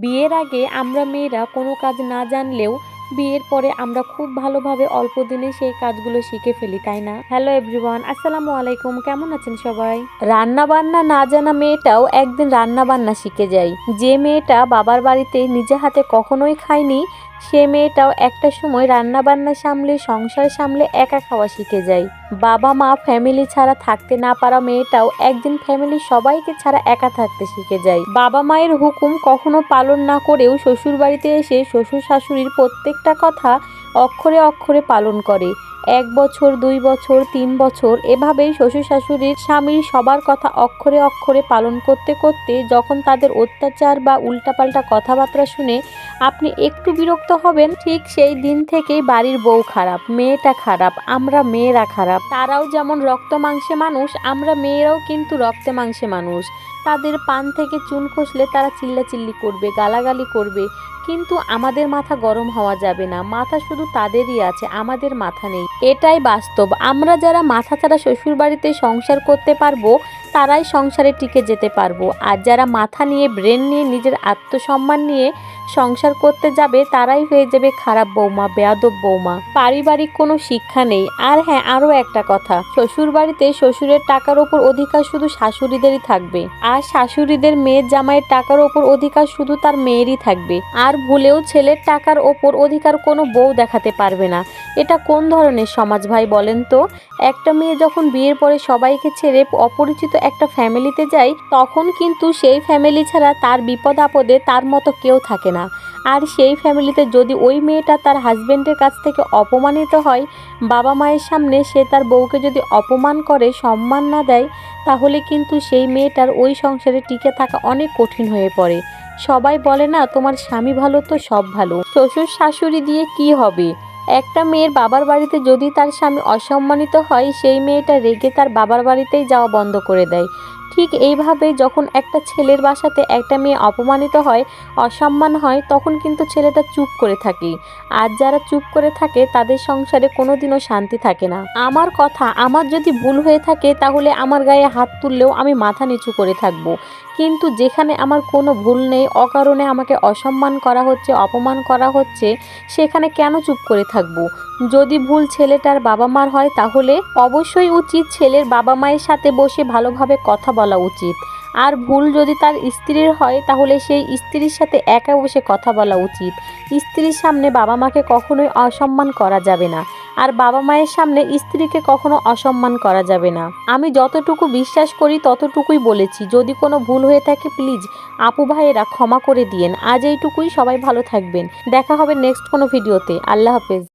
বিয়ের আগে আমরা মেয়েরা কোনো কাজ না জানলেও বিয়ের পরে আমরা খুব ভালোভাবে অল্প দিনে সেই কাজগুলো শিখে ফেলি, তাই না? হ্যালো এভরিওয়ান, আসসালামু আলাইকুম। কেমন আছেন সবাই? রান্না বান্না না জানা মেয়েটাও একদিন রান্না বান্না শিখে যায়। যে মেয়েটা বাবার বাড়িতে নিজে হাতে কখনোই খায়নি, সে মেয়েটাও একটা সময় রান্না বান্না সামলে সংসার সামলে একা খাওয়া শিখে যায়। বাবা মা ফ্যামিলি ছাড়া থাকতে না পারা মেয়েটাও একদিন ফ্যামিলি সবাইকে ছাড়া একা থাকতে শিখে যায়। বাবা মায়ের হুকুম কখনো পালন না করেও শ্বশুর বাড়িতে এসে শ্বশুর শাশুড়ির প্রত্যেকটা কথা অক্ষরে অক্ষরে পালন করে। 1 বছর, 2 বছর, 3 বছর এভাবেই শ্বশুর শাশুড়ির স্বামীর সবার কথা অক্ষরে অক্ষরে পালন করতে করতে যখন তাদের অত্যাচার বা উল্টাপাল্টা কথাবার্তা শুনে আপনি একটু বিরক্ত হবেন, ঠিক সেই দিন থেকেই বাড়ির বউ খারাপ, মেয়েটা খারাপ, আমরা মেয়েরা খারাপ। তারাও যেমন রক্ত মাংসে মানুষ, আমরা মেয়েরাও কিন্তু রক্তে মাংসে মানুষ। তাদের পান থেকে চুন খসলে তারা চিল্লাচিল্লি করবে, গালাগালি করবে, কিন্তু আমাদের মাথা গরম হওয়া যাবে না। মাথা শুধু তাদেরই আছে, আমাদের মাথা নেই। এটাই বাস্তব। আমরা যারা মাথা ছাড়া শ্বশুর বাড়িতে সংসার করতে পারবো তারাই সংসারে টিকে যেতে পারবো, আর যারা মাথা নিয়ে ব্রেন নিয়ে নিজের আত্মসম্মান নিয়ে সংসার করতে যাবে তারাই হয়ে যাবে খারাপ বৌমা, বেয়াদব বৌমা। পারিবারিক কোনো শিক্ষা নেই। আর হ্যাঁ, আরও একটা কথা, শ্বশুর বাড়িতে শ্বশুরের টাকার ওপর অধিকার শুধু শাশুড়িদেরই থাকবে, আর শাশুড়িদের মেয়ের জামাইয়ের টাকার ওপর অধিকার শুধু তার মেয়েরই থাকবে। আর ভুলেও ছেলের টাকার ওপর অধিকার কোনো বউ দেখাতে পারবে না। এটা কোন ধরনের সমাজ ভাই বলেন তো? একটা মেয়ে যখন বিয়ের পরে সবাইকে ছেড়ে অপরিচিত একটা ফ্যামিলিতে যায়, তখন কিন্তু সেই ফ্যামিলি ছাড়া তার বিপদ আপদে তার মতো কেউ থাকে না। আর সেই ফ্যামিলিতে যদি ওই মেয়েটা তার হাজবেন্ডের কাছ থেকে অপমানিত হয়, বাবা মায়ের সামনে সে তার বউকে যদি অপমান করে, সম্মান না দেয়, তাহলে কিন্তু সেই মেয়েটার ওই সংসারে টিকে থাকা অনেক কঠিন হয়ে পড়ে। সবাই বলে না, তোমার স্বামী ভালো তো সব ভালো। শ্বশুর শাশুড়ি দিয়ে কি হবে? একটা মেয়ের বাবার বাড়িতে যদি তার স্বামী অসম্মানিত হয়, সেই মেয়েটা রেগে তার বাবার বাড়িতেই যাওয়া বন্ধ করে দেয়। ঠিক এইভাবে যখন একটা ছেলের বাসাতে একটা মেয়ে অপমানিত হয়, অসম্মান হয়, তখন কিন্তু ছেলেটা চুপ করে থাকে। আর যারা চুপ করে থাকে তাদের সংসারে কোনোদিনও শান্তি থাকে না। আমার কথা, আমার যদি ভুল হয়ে থাকে তাহলে আমার গায়ে হাত তুললেও আমি মাথা নিচু করে থাকবো, কিন্তু যেখানে আমার কোনো ভুল নেই, অকারণে আমাকে অসম্মান করা হচ্ছে, অপমান করা হচ্ছে, সেখানে কেন চুপ করে থাকবো? যদি ভুল ছেলেটার বাবা মার হয়, তাহলে অবশ্যই উচিত ছেলের বাবা মায়ের সাথে বসে ভালোভাবে কথা বলা উচিত। আর ভুল যদি তার স্ত্রীর হয়, তাহলে সেই স্ত্রীর সাথে একা বসে কথা বলা উচিত। স্ত্রীর সামনে বাবা মাকে কখনোই অসম্মান করা যাবে না, আর বাবা মায়ের সামনে স্ত্রীকে কখনো অসম্মান করা যাবে না। আমি যতটুকু বিশ্বাস করি ততটুকুই বলেছি। যদি কোনো ভুল হয়ে থাকে প্লিজ আপু ভাইয়েরা ক্ষমা করে দিয়েন। আজ এইটুকুই। সবাই ভালো থাকবেন। দেখা হবে নেক্সট কোনো ভিডিওতে। আল্লাহ হাফেজ।